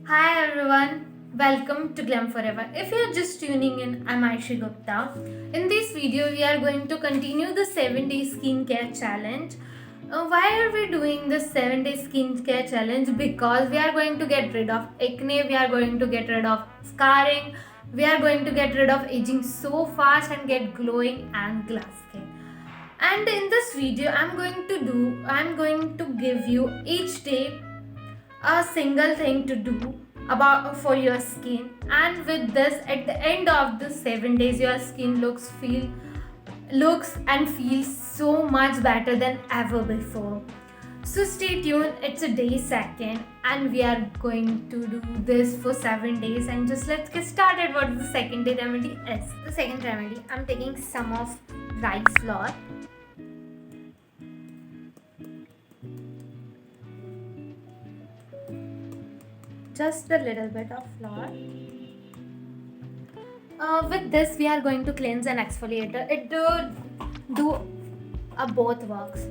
Hi everyone, welcome to Glam Forever. If you're just tuning in, I'm Ayushi Gupta. In this video, we are going to continue the 7-day skincare challenge. Why are we doing this 7-day skincare challenge? Because we are going to get rid of acne, we are going to get rid of scarring, we are going to get rid of aging so fast and get glowing and glass skin. And in this video, I'm going to give you each day a single thing to do about for your skin, and with this at the end of the 7 days your skin looks and feels so much better than ever before. So stay tuned, it's a day second and we are going to do this for 7 days. And just let's get started. What the second day remedy is. The second remedy, I'm taking some of rice flour. Just a little bit of flour. With this we are going to cleanse and exfoliator. It do both works.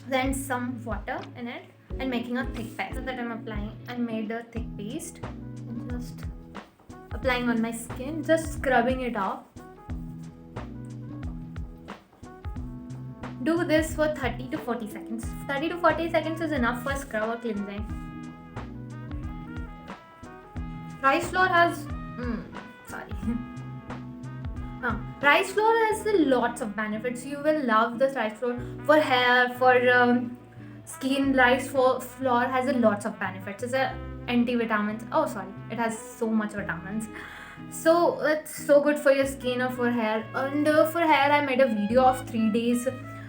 Then some water in it and making a thick paste. So that I'm applying, I made a thick paste and just applying on my skin, just scrubbing it off. Do this for 30 to 40 seconds. 30 to 40 seconds is enough for scrub or cleansing. Rice flour has rice flour has lots of benefits. You will love this rice flour for hair, for skin. Rice flour has lots of benefits. It's a anti-vitamins. It has so much vitamins. So it's so good for your skin or for hair. And for hair, I made a video of 3 days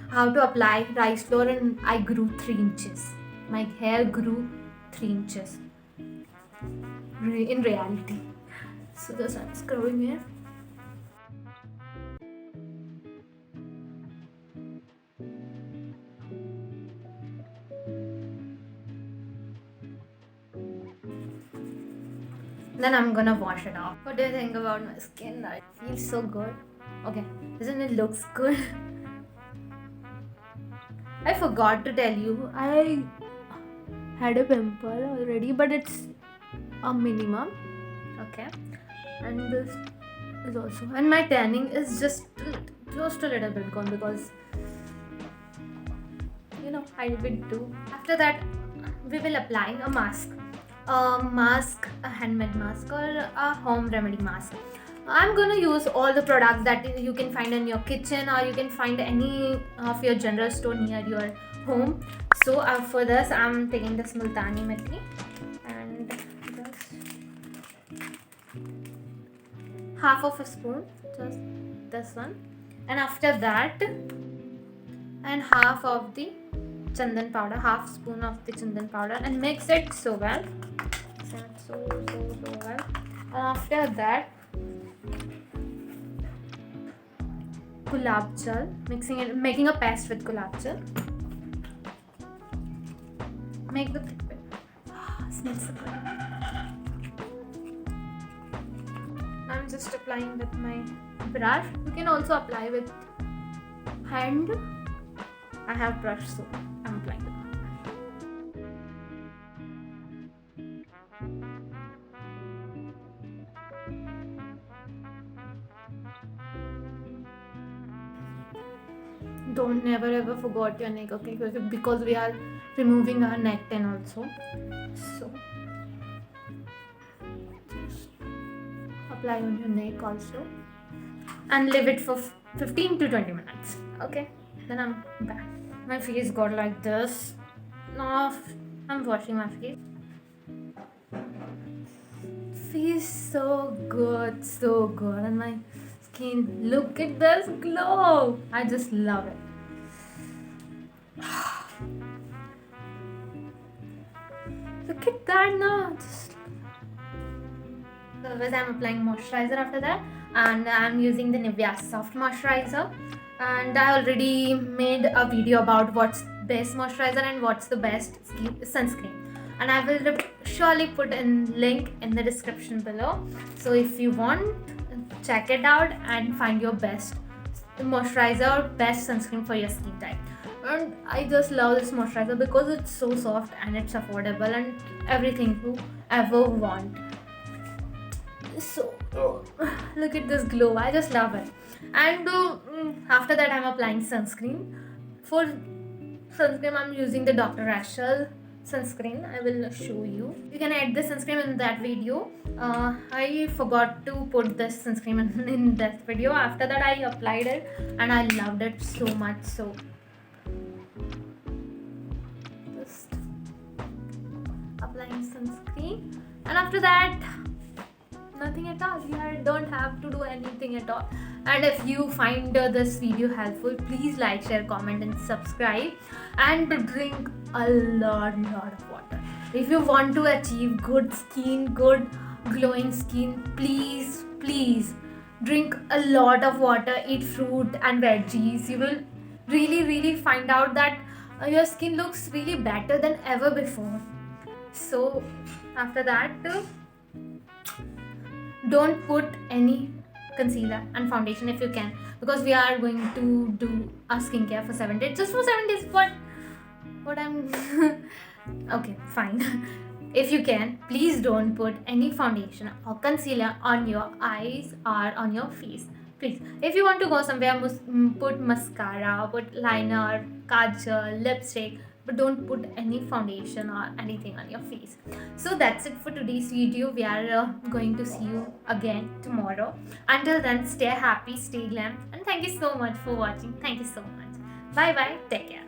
how to apply rice flour, and I grew 3 inches. My hair grew 3 inches. In reality. So just I'm scrubbing here. Then I'm gonna wash it off. What do you think about my skin? It feels so good. Okay, doesn't it looks good? I forgot to tell you, I had a pimple already, but it's a minimum. Okay, and this is also, and my tanning is just a little bit gone because I will do. After that we will apply a mask, a handmade mask or a home remedy mask. I'm gonna use all the products that you can find in your kitchen, or you can find any of your general store near your home. So for this I'm taking this multani methi and half of a spoon, just this one, and after that, and half of the chandan powder, half spoon of the chandan powder, and mix it so well. So well. And after that, gulab jal, making a paste with gulab jal. Make the thick bit. Smells so good. I'm just applying with my brush. You can also apply with hand. I have brush, so I'm applying with my brush. Don't never ever forget your neck, okay? Because we are removing our neck tan also. So apply on your neck also and leave it for 15 to 20 minutes. Okay, then I'm back. My face got like this. Now I'm washing my face. Feels so good, and my skin, look at this glow. I just love it. Look at that now. Otherwise, I'm applying moisturizer after that, and I'm using the Nivea soft moisturizer. And I already made a video about what's best moisturizer and what's the best sunscreen, and I will surely put a link in the description below. So if you want, check it out and find your best moisturizer or best sunscreen for your skin type. And I just love this moisturizer because it's so soft and it's affordable and everything you ever want. So look at this glow, I just love it. And after that I'm applying sunscreen. For sunscreen I'm using the Dr. Rachel sunscreen. I will show you. You can add this sunscreen in that video. I forgot to put this sunscreen in that video. After that I applied it and I loved it so much. So just applying sunscreen, and after that nothing at all. You don't have to do anything at all. And if you find this video helpful, please like, share, comment and subscribe, and drink a lot of water. If you want to achieve good skin, good glowing skin, please drink a lot of water, eat fruit and veggies. You will really find out that your skin looks really better than ever before. So after that, don't put any concealer and foundation if you can, because we are going to do a skincare for 7 days. Just for 7 days. What I'm okay, fine. If you can, please don't put any foundation or concealer on your eyes or on your face. Please, if you want to go somewhere, put mascara, put liner, kajal, lipstick, but don't put any foundation or anything on your face. So that's it for today's video. We are going to see you again tomorrow. Until then, stay happy, stay glam, and thank you so much for watching. Thank you so much. Bye bye. Take care.